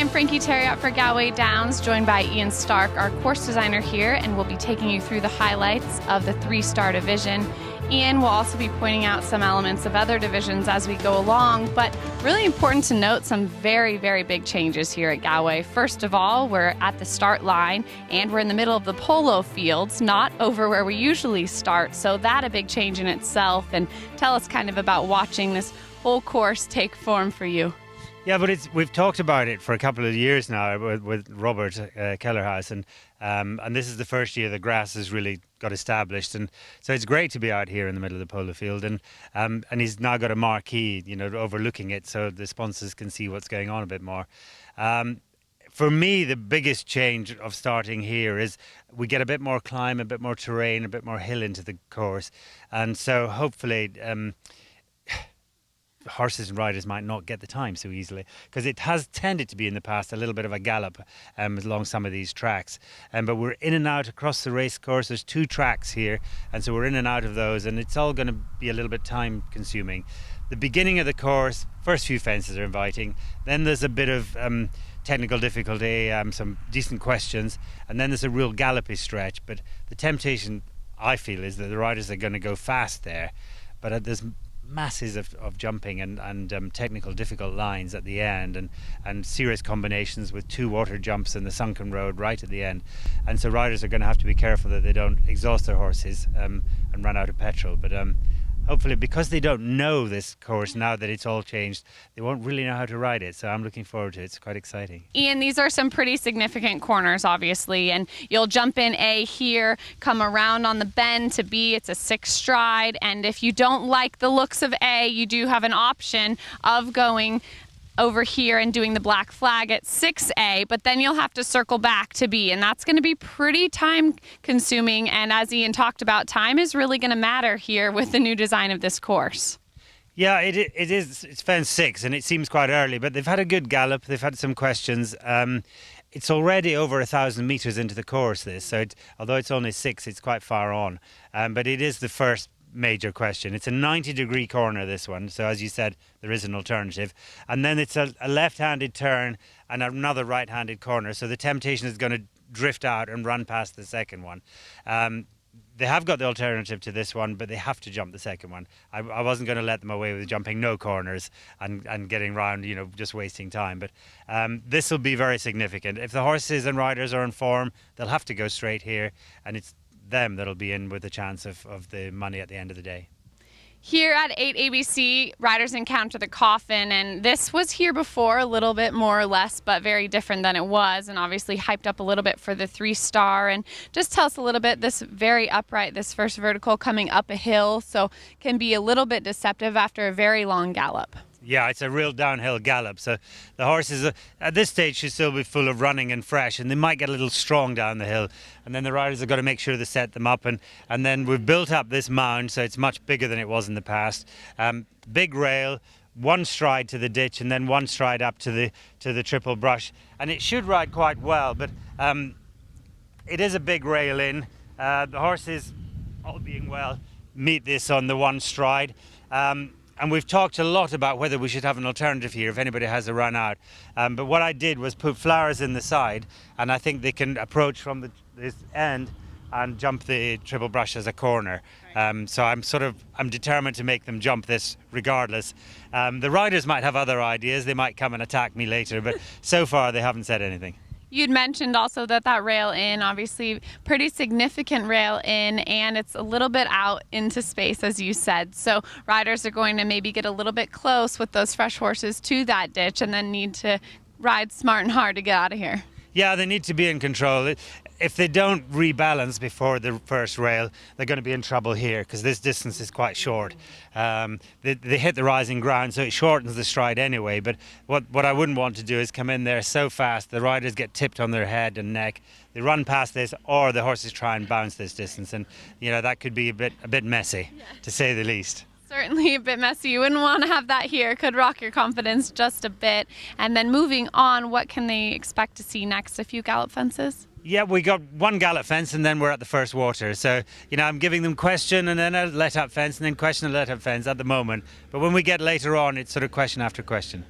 I'm Frankie Terriot for Galway Downs, joined by Ian Stark, our course designer here, and we'll be taking you through the highlights of the 3-star division. Ian will also be pointing out some elements of other divisions as we go along, but really important to note some very, very big changes here at Galway. First of all, we're at the start line and we're in the middle of the polo fields, not over where we usually start, so that a big change in itself. And tell us kind of about watching this whole course take form for you. Yeah, but we've talked about it for a couple of years now with Robert Kellerhouse, and this is the first year the grass has really got established, and so it's great to be out here in the middle of the polo field, and he's now got a marquee, overlooking it, so the sponsors can see what's going on a bit more. For me, the biggest change of starting here is we get a bit more climb, a bit more terrain, a bit more hill into the course, and so hopefully horses and riders might not get the time so easily, because it has tended to be in the past a little bit of a gallop along some of these tracks, but we're in and out across the race course. There's 2 tracks here, and so we're in and out of those, and it's all going to be a little bit time consuming. The beginning of the course, first few fences are inviting, then there's a bit of technical difficulty, some decent questions, and then there's a real gallopy stretch. But the temptation, I feel, is that the riders are going to go fast there, but there's masses of jumping and technical difficult lines at the end, and serious combinations with 2 water jumps in the Sunken road right at the end, and so riders are going to have to be careful that they don't exhaust their horses and run out of petrol. But hopefully, because they don't know this course now that it's all changed, they won't really know how to ride it, so I'm looking forward to it. It's quite exciting. Ian, these are some pretty significant corners, obviously, and you'll jump in A here, come around on the bend to B. It's a 6 stride, and if you don't like the looks of A, you do have an option of going over here and doing the black flag at 6A, but then you'll have to circle back to B, and that's going to be pretty time consuming. And as Ian talked about, time is really going to matter here with the new design of this course. Yeah, it is. It's fence 6, and it seems quite early, but they've had a good gallop. They've had some questions. It's already over 1,000 metres into the course, this, so although it's only 6, it's quite far on. But it is the first major question. It's a 90-degree corner, this one, so as you said, there is an alternative, and then it's a left-handed turn and another right-handed corner, so the temptation is going to drift out and run past the second one. They have got the alternative to this one, but they have to jump the second one. I wasn't going to let them away with jumping no corners and getting round, just wasting time, but this will be very significant. If the horses and riders are in form, they'll have to go straight here, and it's them that'll be in with a chance of the money at the end of the day. Here at 8 ABC, riders encounter the coffin, and this was here before, a little bit more or less, but very different than it was, and obviously hyped up a little bit for the 3-star. And just tell us a little bit, this very upright, this first vertical coming up a hill, so can be a little bit deceptive after a very long gallop. Yeah, it's a real downhill gallop, so the horses at this stage should still be full of running and fresh, and they might get a little strong down the hill, and then the riders have got to make sure they set them up, and then we've built up this mound so it's much bigger than it was in the past. Big rail, 1 stride to the ditch, and then 1 stride up to the triple brush, and it should ride quite well, but it is a big rail in. The horses, all being well, meet this on the 1 stride. And we've talked a lot about whether we should have an alternative here if anybody has a run out. But what I did was put flowers in the side, and I think they can approach from this end and jump the triple brush as a corner. So I'm determined to make them jump this regardless. The riders might have other ideas. They might come and attack me later, but so far they haven't said anything. You'd mentioned also that rail in, obviously pretty significant rail in, and it's a little bit out into space, as you said. So riders are going to maybe get a little bit close with those fresh horses to that ditch and then need to ride smart and hard to get out of here. Yeah, they need to be in control. If they don't rebalance before the first rail, they're going to be in trouble here because this distance is quite short. They hit the rising ground, so it shortens the stride anyway. But what I wouldn't want to do is come in there so fast the riders get tipped on their head and neck. They run past this, or the horses try and bounce this distance, and that could be a bit messy, to say the least. Certainly a bit messy. You wouldn't want to have that here. Could rock your confidence just a bit. And then moving on, what can they expect to see next? A few gallop fences? Yeah, we got 1 gallop fence and then we're at the first water. So, I'm giving them question and then a let-up fence and then question and let-up fence at the moment. But when we get later on, it's sort of question after question.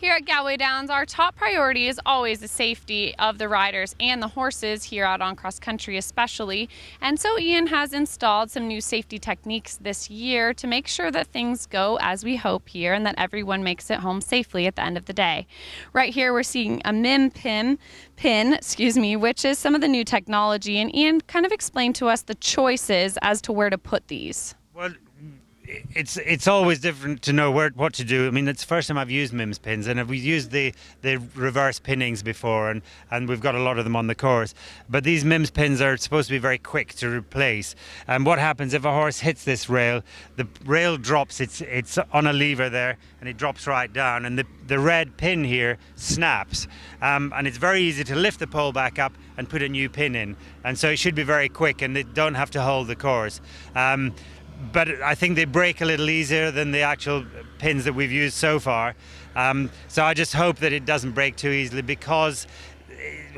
Here at Galway Downs, our top priority is always the safety of the riders and the horses here out on cross country especially. And so Ian has installed some new safety techniques this year to make sure that things go as we hope here and that everyone makes it home safely at the end of the day. Right here we're seeing a MIM pin, which is some of the new technology. And Ian kind of explained to us the choices as to where to put these. Well, it's always different to know what to do. I mean, it's the first time I've used MIMS pins, and we've used the reverse pinnings before, and we've got a lot of them on the course. But these MIMS pins are supposed to be very quick to replace. And what happens if a horse hits this rail? The rail drops. It's on a lever there, and it drops right down, and the red pin here snaps. And it's very easy to lift the pole back up and put a new pin in. And so it should be very quick, and they don't have to hold the course. But I think they break a little easier than the actual pins that we've used so far. So I just hope that it doesn't break too easily, because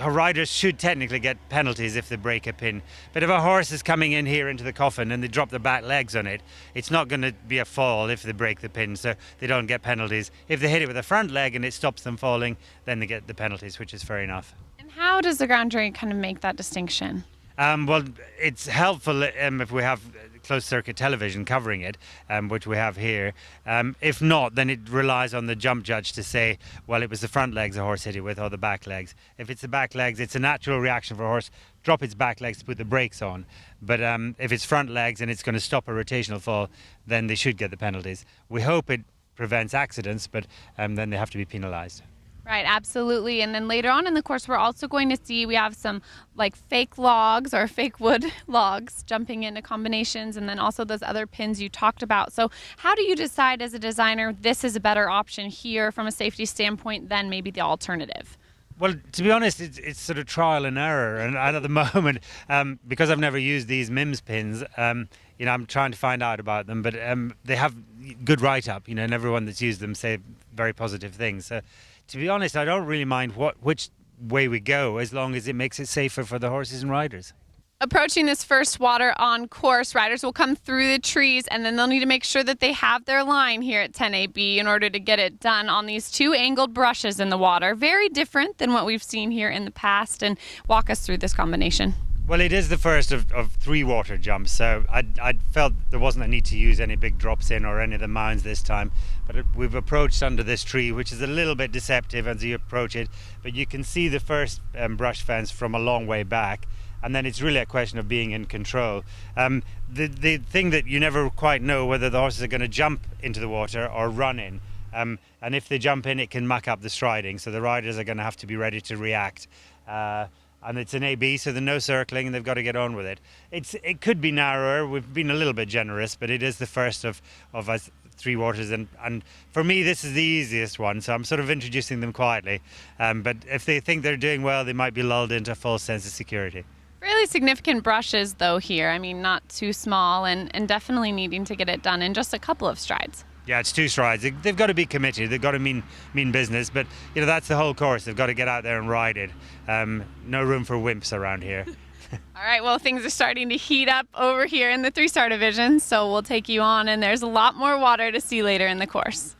riders should technically get penalties if they break a pin. But if a horse is coming in here into the coffin and they drop their back legs on it, it's not going to be a fall if they break the pin, so they don't get penalties. If they hit it with a front leg and it stops them falling, then they get the penalties, which is fair enough. And how does the ground jury kind of make that distinction? Well, it's helpful if we have closed circuit television covering it, which we have here. If not, then it relies on the jump judge to say, well, it was the front legs the horse hit it with, or the back legs. If it's the back legs, it's a natural reaction for a horse drop its back legs to put the brakes on. But if it's front legs and it's going to stop a rotational fall, then they should get the penalties. We hope it prevents accidents, but then they have to be penalised. Right, absolutely. And then later on in the course, we're also going to see we have some like fake logs or fake wood logs jumping into combinations, and then also those other pins you talked about. So how do you decide as a designer this is a better option here from a safety standpoint than maybe the alternative? Well, to be honest, it's sort of trial and error. And at the moment, because I've never used these MIMS pins, I'm trying to find out about them. But they have good write-up, and everyone that's used them say very positive things. So, to be honest, I don't really mind which way we go, as long as it makes it safer for the horses and riders. Approaching this first water on course, riders will come through the trees, and then they'll need to make sure that they have their line here at 10AB in order to get it done on these two angled brushes in the water. Very different than what we've seen here in the past. And walk us through this combination. Well, it is the first of 3 water jumps, so I felt there wasn't a need to use any big drops in or any of the mounds this time. But we've approached under this tree, which is a little bit deceptive as you approach it, but you can see the first brush fence from a long way back, and then it's really a question of being in control. The thing that you never quite know whether the horses are going to jump into the water or run in. And if they jump in, it can muck up the striding, so the riders are going to have to be ready to react. And it's an AB, so there's no circling, and they've got to get on with it. It could be narrower. We've been a little bit generous, but it is the first of us 3 waters, and for me this is the easiest one, so I'm sort of introducing them quietly. But if they think they're doing well, they might be lulled into a false sense of security. Really significant brushes though here. I mean, not too small, and definitely needing to get it done in just a couple of strides. Yeah, it's 2 strides. They've got to be committed. They've got to mean business. But that's the whole course. They've got to get out there and ride it. No room for wimps around here. All right. Well, things are starting to heat up over here in the 3-star division, so we'll take you on. And there's a lot more water to see later in the course.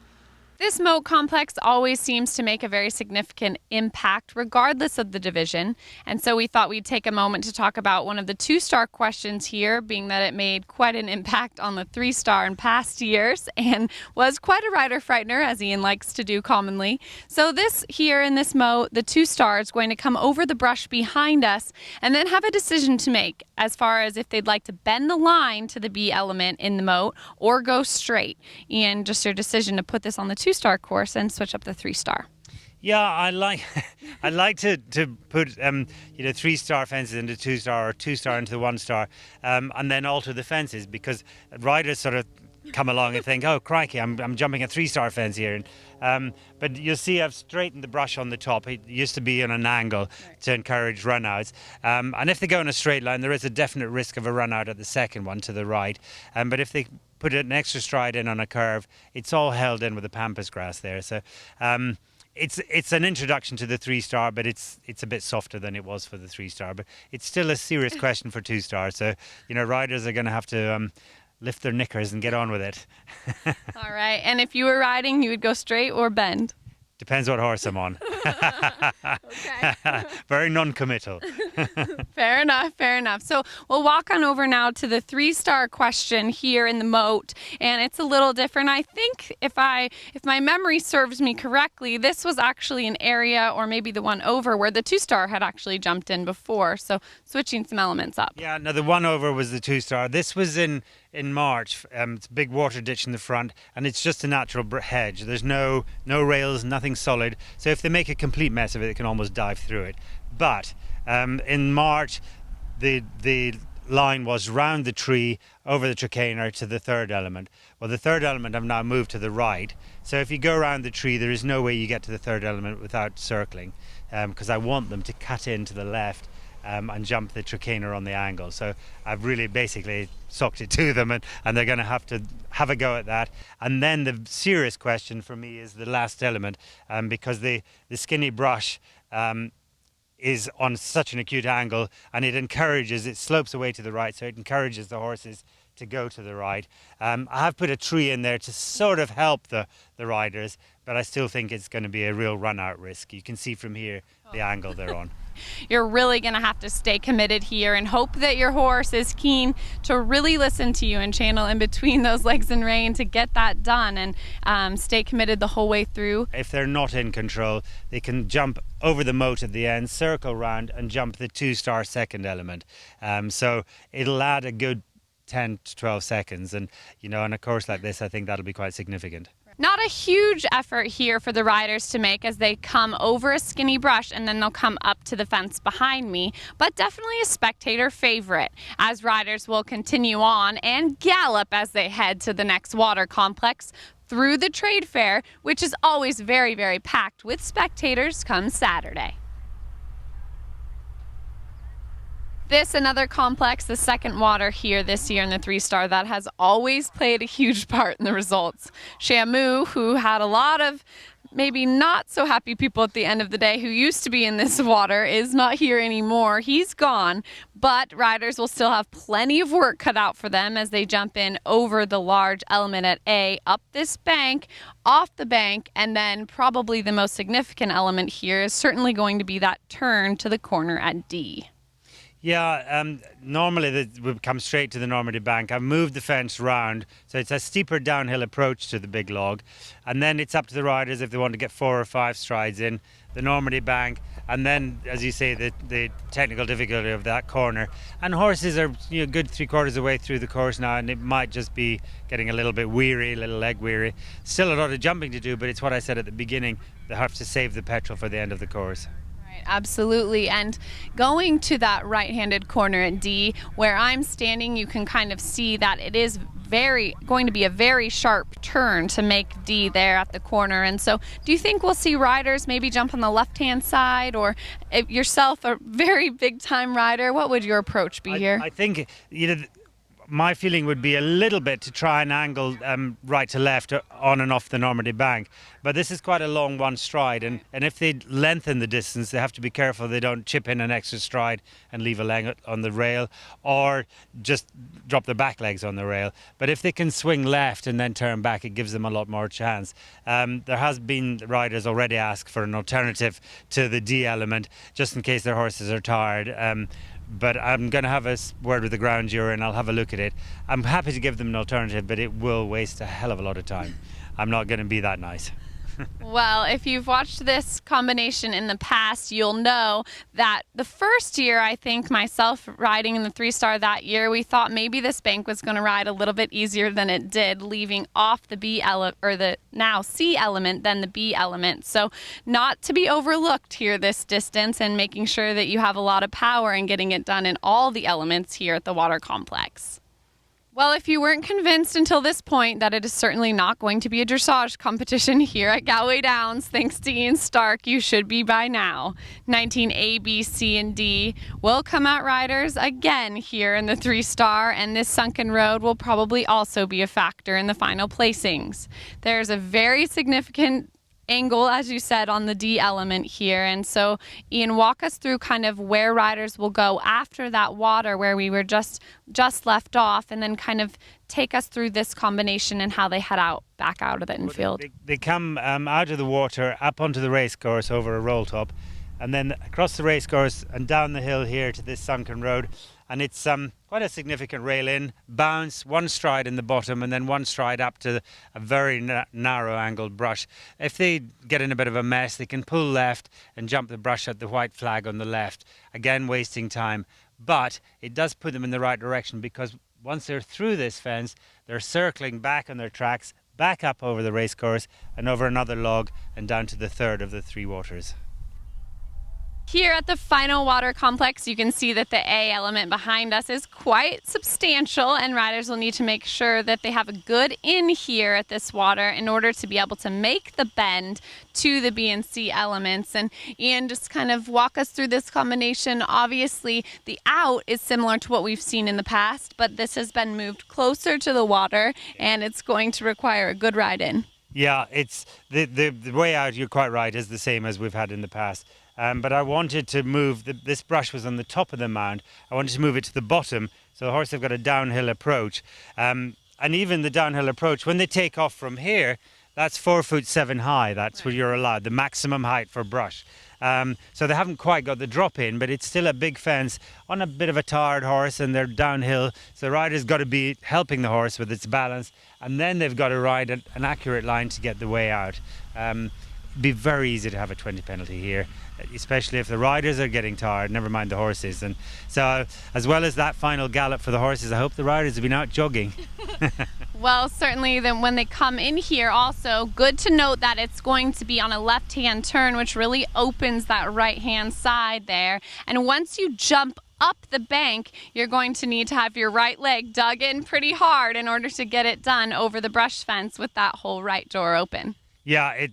This moat complex always seems to make a very significant impact regardless of the division, and so we thought we'd take a moment to talk about one of the 2-star questions here, being that it made quite an impact on the 3-star in past years and was quite a rider frightener, as Ian likes to do commonly. So this here in this moat, the 2-star is going to come over the brush behind us and then have a decision to make as far as if they'd like to bend the line to the B element in the moat or go straight. Ian, just your decision to put this on the 2-star course and switch up the 3-star. Yeah, I like to put 3-star fences into 2-star or 2-star into the 1-star, and then alter the fences, because riders sort of come along and think, oh crikey, I'm jumping a 3-star fence here. But you'll see I've straightened the brush on the top. It used to be on an angle to encourage runouts. And if they go in a straight line, there is a definite risk of a run out at the second one to the right. But if they put an extra stride in on a curve, it's all held in with the pampas grass there. So it's an introduction to the 3-star, but it's a bit softer than it was for the 3-star. But it's still a serious question for 2-star. So riders are going to have to lift their knickers and get on with it. All right. And if you were riding, you would go straight or bend? Depends what horse I'm on. Okay. Very non-committal. Fair enough, fair enough. So we'll walk on over now to the 3-star question here in the Moat, and it's a little different. I think if my memory serves me correctly, this was actually an area, or maybe the one over, where the 2-star had actually jumped in before. So switching some elements up. Yeah, no, the one over was the 2-star. This was in March. It's a big water ditch in the front, and it's just a natural hedge. There's no rails, nothing solid. So if they make a complete mess of it, they can almost dive through it. But in March, the line was round the tree, over the trachea to the 3rd element. Well, the 3rd element I've now moved to the right. So if you go around the tree, there is no way you get to the 3rd element without circling, because I want them to cut in to the left and jump the trachea on the angle. So I've really basically socked it to them, and they're going to have a go at that. And then the serious question for me is the last element, because the skinny brush is on such an acute angle, and it slopes away to the right, so it encourages the horses to go to the right. I have put a tree in there to sort of help the riders, but I still think it's going to be a real run-out risk. You can see from here the angle they're on. You're really going to have to stay committed here and hope that your horse is keen to really listen to you and channel in between those legs and rein to get that done, and stay committed the whole way through. If they're not in control, they can jump over the moat at the end, circle round and jump the 2-star 2nd element. So it'll add a good 10 to 12 seconds, and on a course like this, I think that'll be quite significant. Not a huge effort here for the riders to make as they come over a skinny brush and then they'll come up to the fence behind me, but definitely a spectator favorite, as riders will continue on and gallop as they head to the next water complex through the trade fair, which is always very, very packed with spectators come Saturday. This, another complex, the 2nd water here this year in the 3-star, that has always played a huge part in the results. Shamu, who had a lot of maybe not so happy people at the end of the day who used to be in this water, is not here anymore. He's gone, but riders will still have plenty of work cut out for them as they jump in over the large element at A, up this bank, off the bank, and then probably the most significant element here is certainly going to be that turn to the corner at D. Yeah, normally we come straight to the Normandy bank. I've moved the fence round, so it's a steeper downhill approach to the big log. And then it's up to the riders if they want to get 4 or 5 strides in the Normandy bank. And then, as you say, the technical difficulty of that corner. And horses are good 3/4 of the way through the course now, and it might just be getting a little bit weary, a little leg weary. Still a lot of jumping to do, but it's what I said at the beginning. They have to save the petrol for the end of the course. Absolutely. And going to that right-handed corner at D, where I'm standing, you can kind of see that it is going to be a very sharp turn to make D there at the corner. And so do you think we'll see riders maybe jump on the left-hand side, or yourself, a very big-time rider, what would your approach be here? I think my feeling would be a little bit to try and angle right to left on and off the Normandy bank. But this is quite a long one stride, and if they lengthen the distance, they have to be careful they don't chip in an extra stride and leave a leg on the rail, or just drop their back legs on the rail. But if they can swing left and then turn back, it gives them a lot more chance. There has been riders already ask for an alternative to the D element, just in case their horses are tired. But I'm going to have a word with the ground jury and I'll have a look at it. I'm happy to give them an alternative, but it will waste a hell of a lot of time. I'm not going to be that nice. Well, if you've watched this combination in the past, you'll know that the first year, I think myself riding in the 3-star that year, we thought maybe this bank was going to ride a little bit easier than it did, leaving off the B element, or the now C element, than the B element. So not to be overlooked here this distance, and making sure that you have a lot of power and getting it done in all the elements here at the water complex. Well, if you weren't convinced until this point that it is certainly not going to be a dressage competition here at Galway Downs, thanks to Ian Stark, you should be by now. 19 A, B, C, and D will come out riders again here in the 3-star, and this sunken road will probably also be a factor in the final placings. There's a very significant angle, as you said, on the D element here. And so, Ian, walk us through kind of where riders will go after that water where we were just left off, and then kind of take us through this combination and how they head back out of the infield. They come out of the water, up onto the race course over a roll top, and then across the race course and down the hill here to this sunken road. And it's quite a significant rail in, bounce, one stride in the bottom, and then one stride up to a very narrow angled brush. If they get in a bit of a mess, they can pull left and jump the brush at the white flag on the left, again wasting time. But it does put them in the right direction, because once they're through this fence, they're circling back on their tracks, back up over the race course and over another log and down to the third of the three waters. Here at the final water complex, you can see that the A element behind us is quite substantial, and riders will need to make sure that they have a good in here at this water in order to be able to make the bend to the B and C elements. And Ian, just kind of walk us through this combination. Obviously, the out is similar to what we've seen in the past, but this has been moved closer to the water, and it's going to require a good ride in. Yeah, it's the way out, you're quite right, is the same as we've had in the past. But I wanted to move, this brush was on the top of the mound, I wanted to move it to the bottom, so the horses have got a downhill approach. And even the downhill approach, when they take off from here, that's 4'7" high, that's what you're allowed, the maximum height for brush. So they haven't quite got the drop in, but it's still a big fence on a bit of a tired horse, and they're downhill, so the rider's got to be helping the horse with its balance, and then they've got to ride an accurate line to get the way out. It'd be very easy to have a 20 penalty here, especially if the riders are getting tired, never mind the horses. And so, as well as that final gallop for the horses, I hope the riders have been out jogging. Well, certainly then when they come in here also, good to note that it's going to be on a left-hand turn, which really opens that right-hand side there. And once you jump up the bank, you're going to need to have your right leg dug in pretty hard in order to get it done over the brush fence with that whole right door open. Yeah,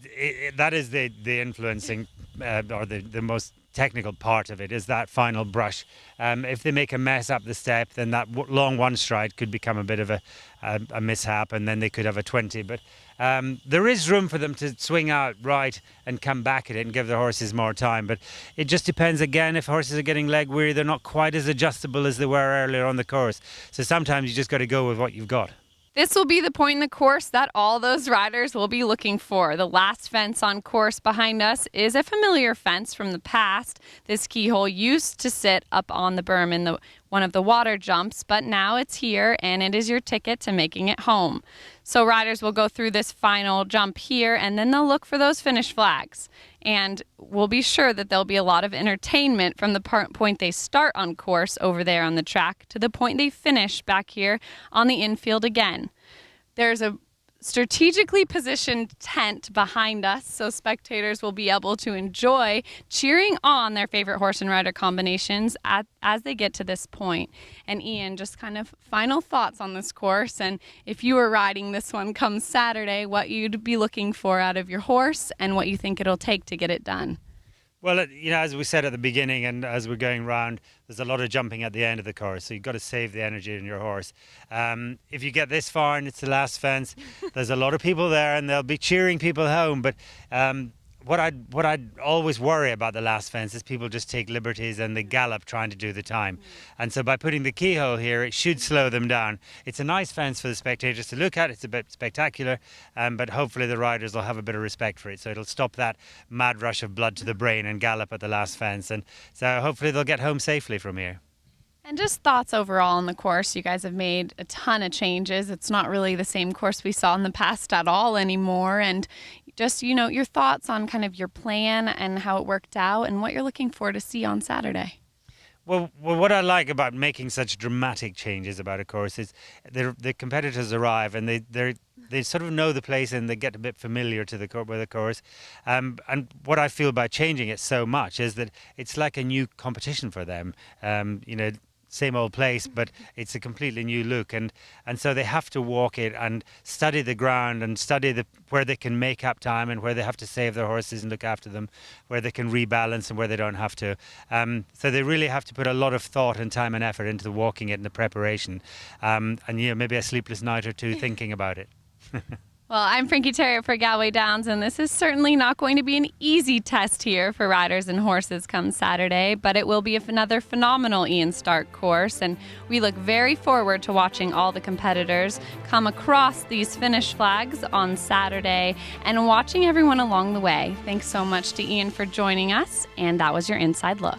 that is the influencing or the most technical part of it, is that final brush. If they make a mess up the step, then that long one stride could become a bit of a mishap, and then they could have a 20. But there is room for them to swing out right and come back at it and give the horses more time. But it just depends, again, if horses are getting leg weary, they're not quite as adjustable as they were earlier on the course. So sometimes you just got to go with what you've got. This will be the point in the course that all those riders will be looking for. The last fence on course behind us is a familiar fence from the past. This keyhole used to sit up on the berm in one of the water jumps, but now it's here, and it is your ticket to making it home. So riders will go through this final jump here, and then they'll look for those finish flags. And we'll be sure that there'll be a lot of entertainment from the point they start on course over there on the track to the point they finish back here on the infield again. There's a strategically positioned tent behind us, so spectators will be able to enjoy cheering on their favorite horse and rider combinations as they get to this point. And Ian, just kind of final thoughts on this course, and if you were riding this one come Saturday, what you'd be looking for out of your horse and what you think it'll take to get it done. Well, as we said at the beginning, and as we're going round, there's a lot of jumping at the end of the course, so you've got to save the energy in your horse. If you get this far and it's the last fence, there's a lot of people there, and they'll be cheering people home. But what I'd always worry about the last fence is people just take liberties and they gallop trying to do the time. And so by putting the keyhole here, it should slow them down. It's a nice fence for the spectators to look at. It's a bit spectacular, but hopefully the riders will have a bit of respect for it. So it'll stop that mad rush of blood to the brain and gallop at the last fence. And so hopefully they'll get home safely from here. And just thoughts overall on the course. You guys have made a ton of changes. It's not really the same course we saw in the past at all anymore. And just, your thoughts on kind of your plan and how it worked out and what you're looking for to see on Saturday. Well, what I like about making such dramatic changes about a course is the competitors arrive and they sort of know the place and they get a bit familiar to with the course. And what I feel about changing it so much is that it's like a new competition for them. Same old place, but it's a completely new look, and so they have to walk it and study the ground and study where they can make up time and where they have to save their horses and look after them, where they can rebalance and where they don't have to. So they really have to put a lot of thought and time and effort into the walking it and the preparation, and maybe a sleepless night or two thinking about it. Well, I'm Frankie Terrier for Galway Downs, and this is certainly not going to be an easy test here for riders and horses come Saturday, but it will be another phenomenal Ian Stark course, and we look very forward to watching all the competitors come across these finish flags on Saturday and watching everyone along the way. Thanks so much to Ian for joining us, and that was your Inside Look.